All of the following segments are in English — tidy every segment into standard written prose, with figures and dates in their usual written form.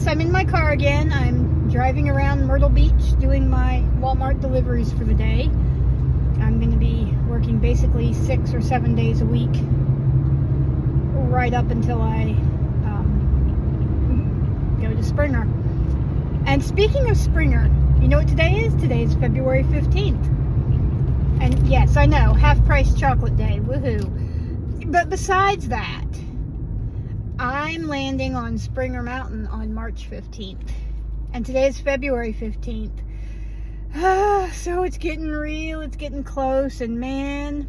yes, I'm in my car again. I'm driving around Myrtle Beach doing my Walmart deliveries for the day. I'm going to be working basically 6 or 7 days a week right up until I go to Springer. And speaking of Springer, you know what today is? Today is February 15th. And yes, I know, half-price chocolate day, woohoo. But besides that, I'm landing on Springer Mountain on March 15th. And today is February 15th. So it's getting real, it's getting close, and man,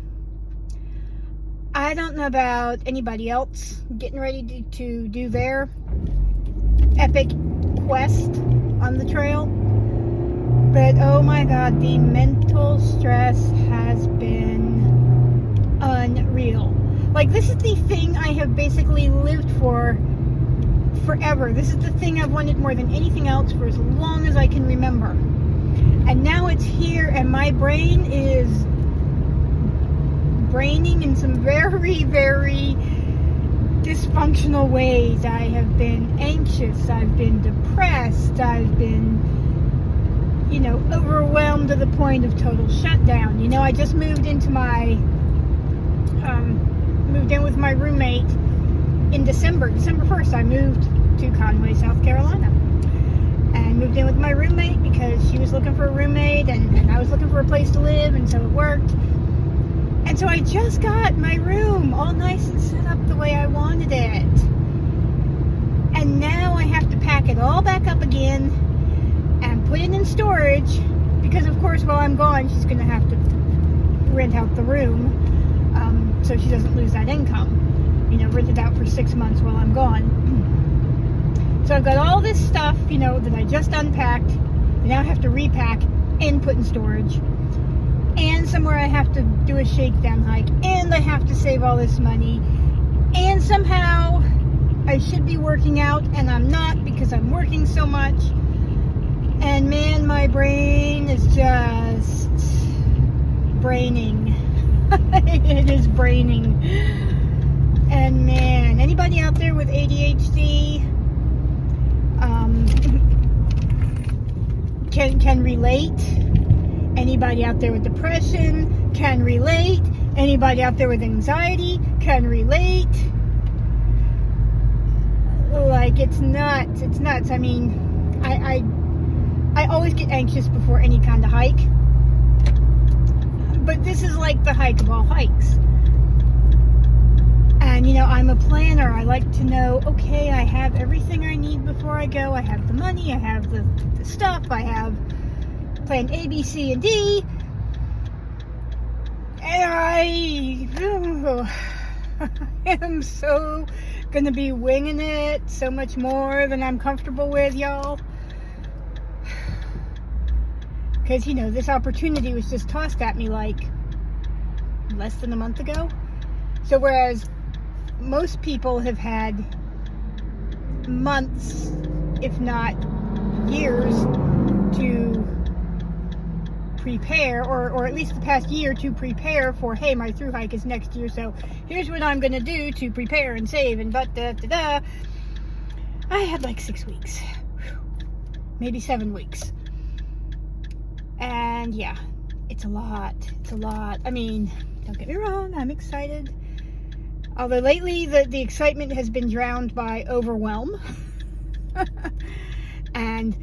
I don't know about anybody else getting ready to do their epic quest on the trail, but oh my god, the mental stress has been unreal. Like, this is the thing I have basically lived for forever. This is the thing I've wanted more than anything else for as long as I can remember. And now it's here, and my brain is braining in some very, very dysfunctional ways. I have been anxious, I've been depressed, I've been, overwhelmed to the point of total shutdown. I just moved into moved in with my roommate in December 1st. I moved to Conway, South Carolina, and moved in with my roommate because she was looking for a roommate, and I was looking for a place to live, and so it worked. And so I just got my room all nice and set up the way I wanted it. And now I have to pack it all back up again and put it in storage because, of course, while I'm gone, she's going to have to rent out the room so she doesn't lose that income. Rent it out for 6 months while I'm gone. So I've got all this stuff, that I just unpacked. And now I have to repack and put in storage. And somewhere I have to do a shakedown hike, and I have to save all this money, and somehow I should be working out, and I'm not because I'm working so much, and man, my brain is just braining. It is braining. And man, anybody out there with ADHD can relate. Anybody out there with depression can relate. Anybody out there with anxiety can relate. Like, it's nuts. It's nuts. I mean, I always get anxious before any kind of hike. But this is like the hike of all hikes. And, I'm a planner. I like to know, okay, I have everything I need before I go. I have the money. I have the stuff. I have plan A, B, C, and D. And I am so gonna be winging it so much more than I'm comfortable with, y'all. Because, this opportunity was just tossed at me like less than a month ago. So whereas most people have had months, if not years, to prepare, or at least the past year to prepare for, hey, my thru hike is next year, so here's what I'm gonna do to prepare and save and I had like 6 weeks, maybe 7 weeks, and yeah, it's a lot. I mean, don't get me wrong, I'm excited, although lately the excitement has been drowned by overwhelm and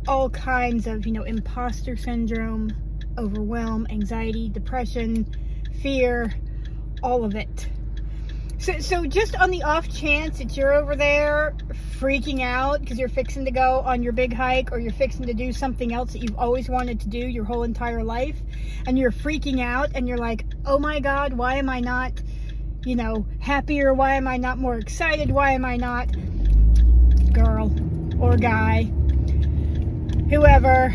all kinds of, imposter syndrome, overwhelm, anxiety, depression, fear, all of it. So just on the off chance that you're over there freaking out because you're fixing to go on your big hike, or you're fixing to do something else that you've always wanted to do your whole entire life, and you're freaking out and you're like, oh my god, why am I not, happier? Why am I not more excited? Why am I not, girl or guy, whoever,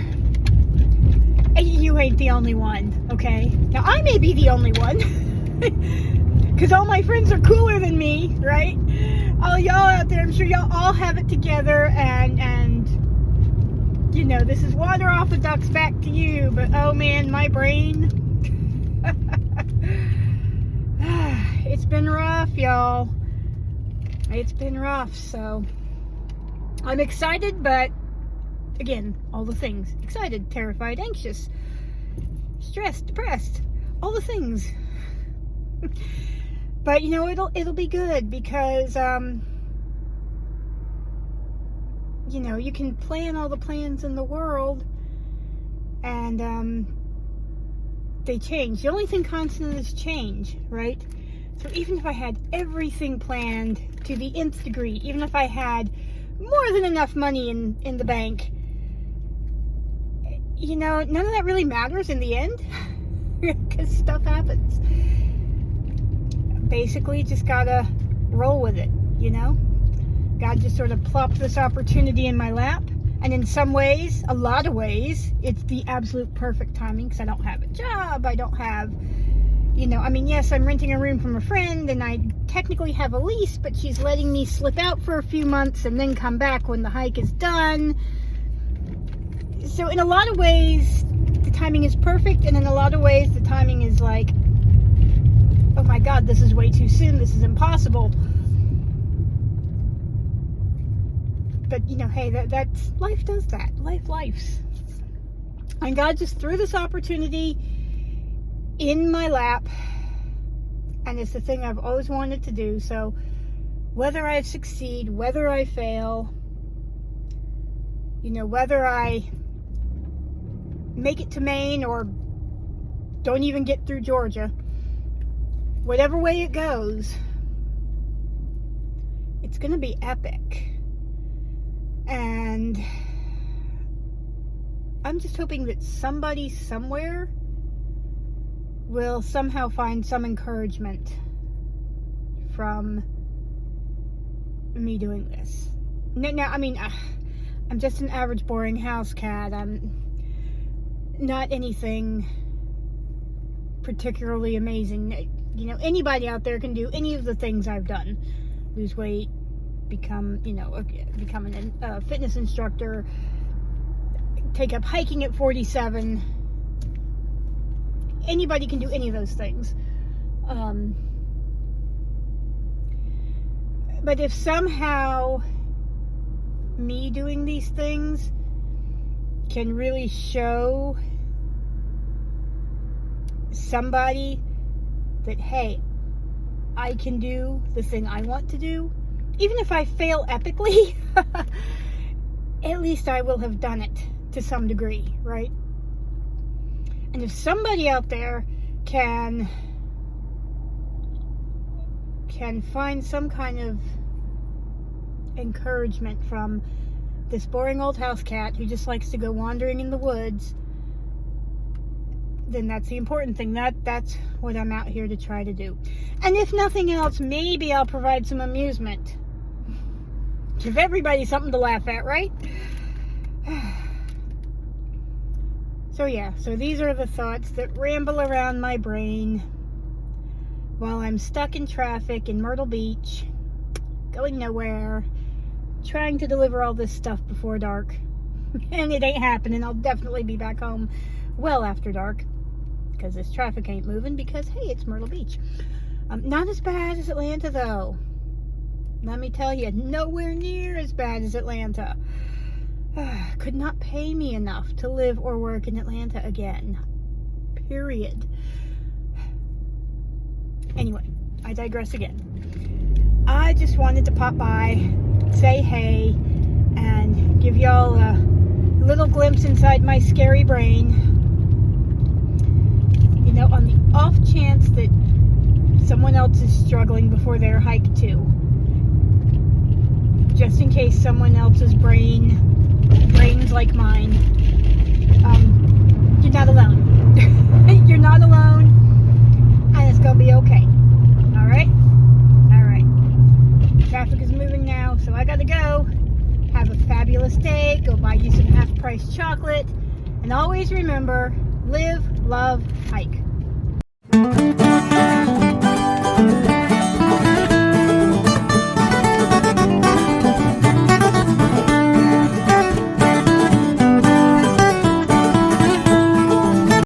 you ain't the only one, okay? Now, I may be the only one, because all my friends are cooler than me, right? All y'all out there, I'm sure y'all all have it together, and this is water off a duck's back to you, but oh man, my brain, it's been rough, y'all. It's been rough, so I'm excited, but again, all the things. Excited, terrified, anxious, stressed, depressed, all the things. But you know, it'll be good because you know, you can plan all the plans in the world and they change. The only thing constant is change, right? So even if I had everything planned to the nth degree, even if I had more than enough money in the bank, you know, none of that really matters in the end because stuff happens. Basically, just gotta roll with it, you know? God just sort of plopped this opportunity in my lap. And in some ways, a lot of ways, it's the absolute perfect timing because I don't have a job. I don't have, you know, I mean, yes, I'm renting a room from a friend and I technically have a lease, but she's letting me slip out for a few months and then come back when the hike is done. So in a lot of ways, the timing is perfect. And in a lot of ways, the timing is like, oh my God, this is way too soon. This is impossible. But, you know, hey, that's life does that. Life's. And God just threw this opportunity in my lap. And it's the thing I've always wanted to do. So whether I succeed, whether I fail, you know, whether I make it to Maine or don't even get through Georgia, whatever way it goes, it's going to be epic. And I'm just hoping that somebody somewhere will somehow find some encouragement from me doing this. Now, I mean, I'm just an average boring house cat. I'm not anything particularly amazing. You know, anybody out there can do any of the things I've done. Lose weight, become a fitness instructor, take up hiking at 47. Anybody can do any of those things. But if somehow me doing these things can really show somebody that, hey, I can do the thing I want to do, even if I fail epically, at least I will have done it to some degree, right? And if somebody out there can find some kind of encouragement from this boring old house cat who just likes to go wandering in the woods, then that's the important thing. That's what I'm out here to try to do. And if nothing else, maybe I'll provide some amusement. Give everybody something to laugh at, right? So yeah, so these are the thoughts that ramble around my brain while I'm stuck in traffic in Myrtle Beach, going nowhere, trying to deliver all this stuff before dark. And it ain't happening. I'll definitely be back home well after dark because this traffic ain't moving because, hey, it's Myrtle Beach. Not as bad as Atlanta, though. Let me tell you, nowhere near as bad as Atlanta. Could not pay me enough to live or work in Atlanta again. Period. Anyway, I digress again. I just wanted to pop by, say hey, and give y'all a little glimpse inside my scary brain. You know, on the off chance that someone else is struggling before their hike too. Just in case someone else's brains like mine. You're not alone. You're not alone, and it's gonna be okay. All right. Traffic is moving now, so I gotta go. Have a fabulous day. Go buy you some half-price chocolate, and always remember: live, love, hike.